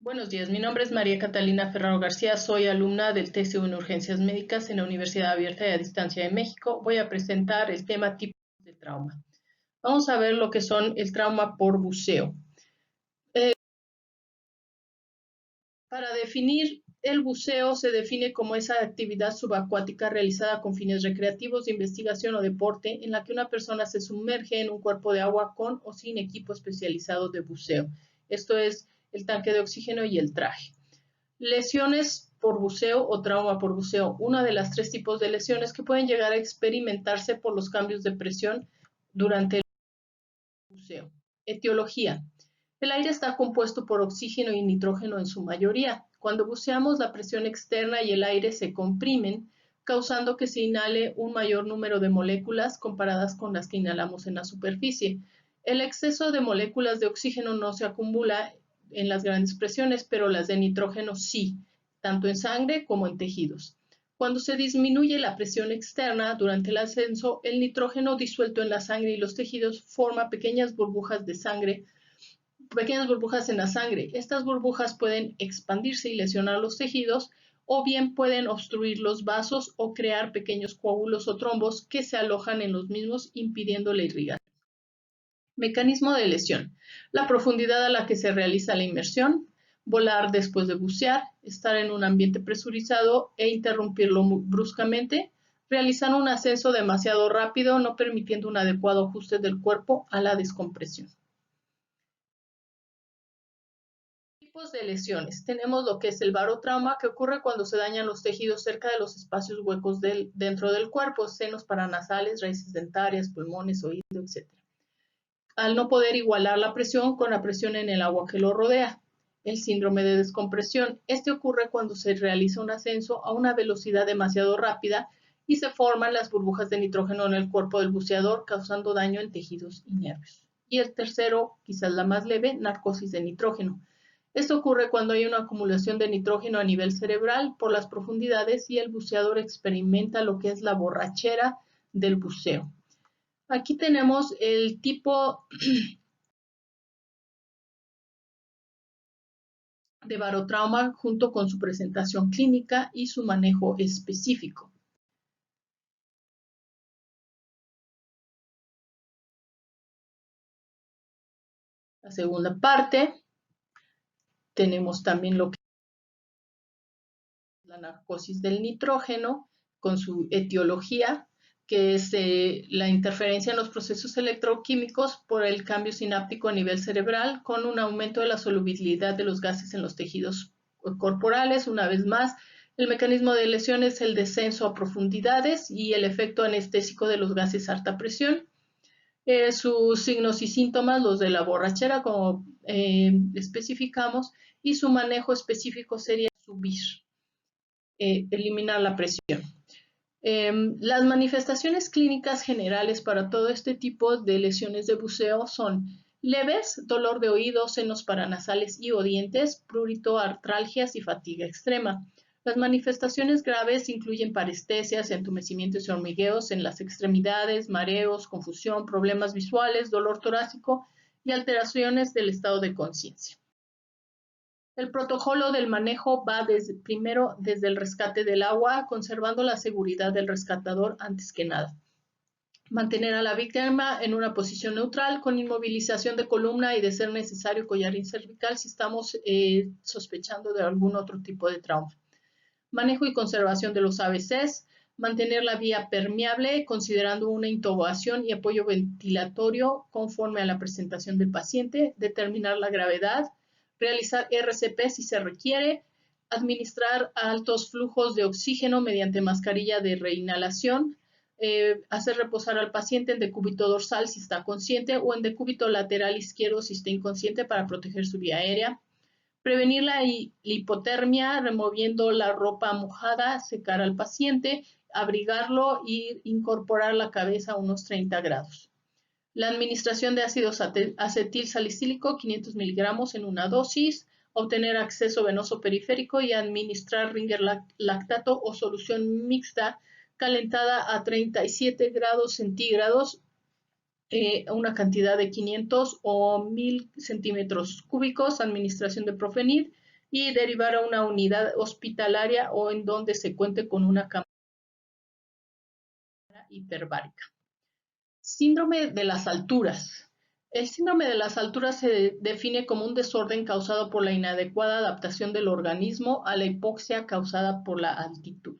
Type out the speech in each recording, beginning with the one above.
Buenos días, mi nombre es María Catalina Ferraro García, soy alumna del TCU en Urgencias Médicas en la Universidad Abierta y a Distancia de México. Voy a presentar el tema tipos de trauma. Vamos a ver lo que son el trauma por buceo. Para definir el buceo se define como esa actividad subacuática realizada con fines recreativos, de investigación o deporte en la que una persona se sumerge en un cuerpo de agua con o sin equipo especializado de buceo. Esto es el tanque de oxígeno y el traje. Lesiones por buceo o trauma por buceo, una de las tres tipos de lesiones que pueden llegar a experimentarse por los cambios de presión durante el buceo. Etiología. El aire está compuesto por oxígeno y nitrógeno en su mayoría. Cuando buceamos, la presión externa y el aire se comprimen, causando que se inhale un mayor número de moléculas comparadas con las que inhalamos en la superficie. El exceso de moléculas de oxígeno no se acumula en las grandes presiones, pero las de nitrógeno sí, tanto en sangre como en tejidos. Cuando se disminuye la presión externa durante el ascenso, el nitrógeno disuelto en la sangre y los tejidos forma pequeñas burbujas de sangre, pequeñas burbujas en la sangre. Estas burbujas pueden expandirse y lesionar los tejidos, o bien pueden obstruir los vasos o crear pequeños coágulos o trombos que se alojan en los mismos, impidiendo la irrigación. Mecanismo de lesión. La profundidad a la que se realiza la inmersión, volar después de bucear, estar en un ambiente presurizado e interrumpirlo bruscamente, realizar un ascenso demasiado rápido, no permitiendo un adecuado ajuste del cuerpo a la descompresión. Tipos de lesiones. Tenemos lo que es el barotrauma, que ocurre cuando se dañan los tejidos cerca de los espacios huecos dentro del cuerpo, senos paranasales, raíces dentarias, pulmones, oído, etc. Al no poder igualar la presión con la presión en el agua que lo rodea. El síndrome de descompresión. Este ocurre cuando se realiza un ascenso a una velocidad demasiado rápida y se forman las burbujas de nitrógeno en el cuerpo del buceador, causando daño en tejidos y nervios. Y el tercero, quizás la más leve, narcosis de nitrógeno. Esto ocurre cuando hay una acumulación de nitrógeno a nivel cerebral por las profundidades y el buceador experimenta lo que es la borrachera del buceo. Aquí tenemos el tipo de barotrauma junto con su presentación clínica y su manejo específico. La segunda parte, tenemos también lo que es la narcosis del nitrógeno con su etiología, que es la interferencia en los procesos electroquímicos por el cambio sináptico a nivel cerebral con un aumento de la solubilidad de los gases en los tejidos corporales. Una vez más, el mecanismo de lesión es el descenso a profundidades y el efecto anestésico de los gases a alta presión. Sus signos y síntomas, los de la borrachera, como especificamos, y su manejo específico sería subir, eliminar la presión. Las manifestaciones clínicas generales para todo este tipo de lesiones de buceo son leves, dolor de oídos, senos paranasales y o dientes, prurito, artralgias y fatiga extrema. Las manifestaciones graves incluyen parestesias, entumecimientos y hormigueos en las extremidades, mareos, confusión, problemas visuales, dolor torácico y alteraciones del estado de conciencia. El protocolo del manejo va primero desde el rescate del agua, conservando la seguridad del rescatador antes que nada. Mantener a la víctima en una posición neutral con inmovilización de columna y, de ser necesario, collarín cervical si estamos sospechando de algún otro tipo de trauma. Manejo y conservación de los ABCs. Mantener la vía permeable considerando una intubación y apoyo ventilatorio conforme a la presentación del paciente. Determinar la gravedad. Realizar RCP si se requiere. Administrar altos flujos de oxígeno mediante mascarilla de reinhalación. Hacer reposar al paciente en decúbito dorsal si está consciente o en decúbito lateral izquierdo si está inconsciente para proteger su vía aérea. Prevenir la hipotermia removiendo la ropa mojada, secar al paciente, abrigarlo e incorporar la cabeza a unos 30 grados. La administración de ácido acetil salicílico, 500 miligramos en una dosis, obtener acceso venoso periférico y administrar Ringer lactato o solución mixta calentada a 37 grados centígrados, una cantidad de 500 o 1000 centímetros cúbicos, administración de Profenid, y derivar a una unidad hospitalaria o en donde se cuente con una cámara hiperbárica. Síndrome de las alturas. El síndrome de las alturas se define como un desorden causado por la inadecuada adaptación del organismo a la hipoxia causada por la altitud.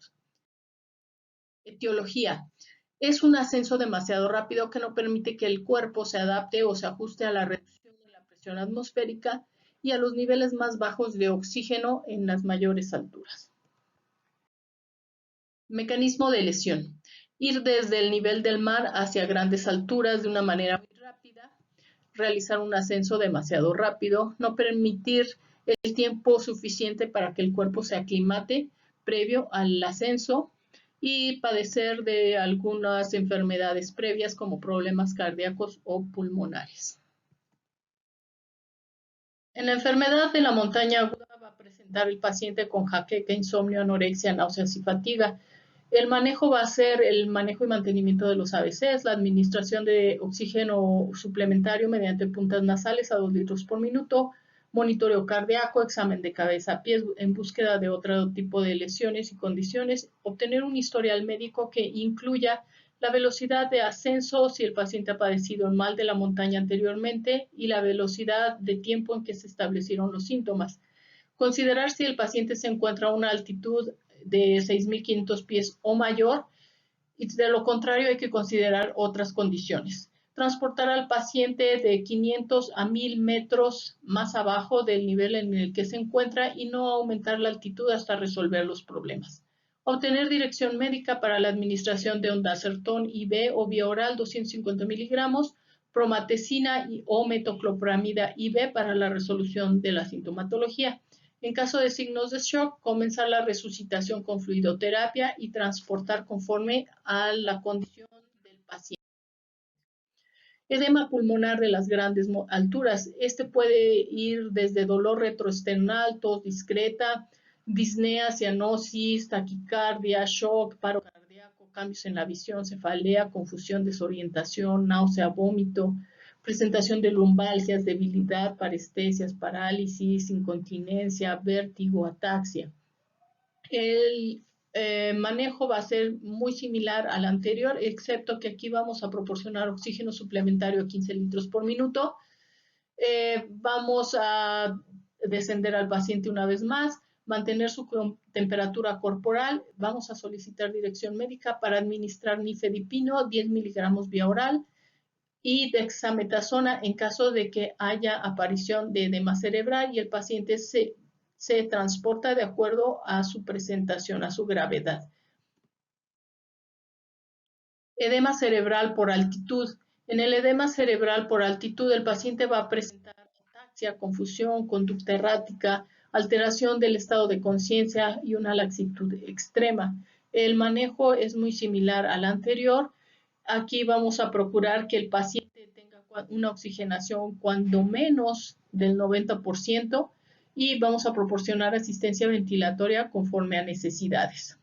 Etiología. Es un ascenso demasiado rápido que no permite que el cuerpo se adapte o se ajuste a la reducción de la presión atmosférica y a los niveles más bajos de oxígeno en las mayores alturas. Mecanismo de lesión. Ir desde el nivel del mar hacia grandes alturas de una manera muy rápida, realizar un ascenso demasiado rápido, no permitir el tiempo suficiente para que el cuerpo se aclimate previo al ascenso y padecer de algunas enfermedades previas como problemas cardíacos o pulmonares. En la enfermedad de la montaña aguda va a presentar el paciente con jaqueca, insomnio, anorexia, náuseas y fatiga. El manejo va a ser el manejo y mantenimiento de los ABCs, la administración de oxígeno suplementario mediante puntas nasales a 2 litros por minuto, monitoreo cardíaco, examen de cabeza a pies en búsqueda de otro tipo de lesiones y condiciones, obtener un historial médico que incluya la velocidad de ascenso si el paciente ha padecido el mal de la montaña anteriormente y la velocidad de tiempo en que se establecieron los síntomas. Considerar si el paciente se encuentra a una altitud de 6.500 pies o mayor, y de lo contrario hay que considerar otras condiciones. Transportar al paciente de 500 a 1.000 metros más abajo del nivel en el que se encuentra y no aumentar la altitud hasta resolver los problemas. Obtener dirección médica para la administración de ondansetron IV o vía oral 250 miligramos, promactina o metoclopramida IV para la resolución de la sintomatología. En caso de signos de shock, comenzar la resucitación con fluidoterapia y transportar conforme a la condición del paciente. Edema pulmonar de las grandes alturas. Este puede ir desde dolor retroesternal, tos discreta, disnea, cianosis, taquicardia, shock, paro cardíaco, cambios en la visión, cefalea, confusión, desorientación, náusea, vómito, presentación de lumbalgias, debilidad, parestesias, parálisis, incontinencia, vértigo, ataxia. El manejo va a ser muy similar al anterior, excepto que aquí vamos a proporcionar oxígeno suplementario a 15 litros por minuto. Vamos a descender al paciente una vez más, mantener su temperatura corporal. Vamos a solicitar dirección médica para administrar nifedipino, 10 miligramos vía oral, y dexametasona en caso de que haya aparición de edema cerebral y el paciente se transporta de acuerdo a su presentación, a su gravedad. Edema cerebral por altitud. En el edema cerebral por altitud, el paciente va a presentar ataxia, confusión, conducta errática, alteración del estado de conciencia y una laxitud extrema. El manejo es muy similar al anterior. Aquí vamos a procurar que el paciente tenga una oxigenación cuando menos del 90% y vamos a proporcionar asistencia ventilatoria conforme a necesidades.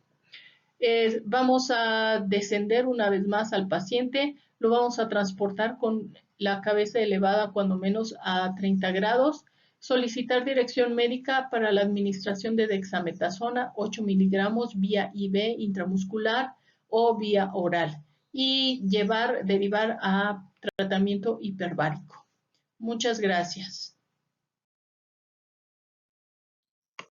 Vamos a descender una vez más al paciente, lo vamos a transportar con la cabeza elevada cuando menos a 30 grados, solicitar dirección médica para la administración de dexametasona 8 miligramos vía IV intramuscular o vía oral y derivar a tratamiento hiperbárico. Muchas gracias.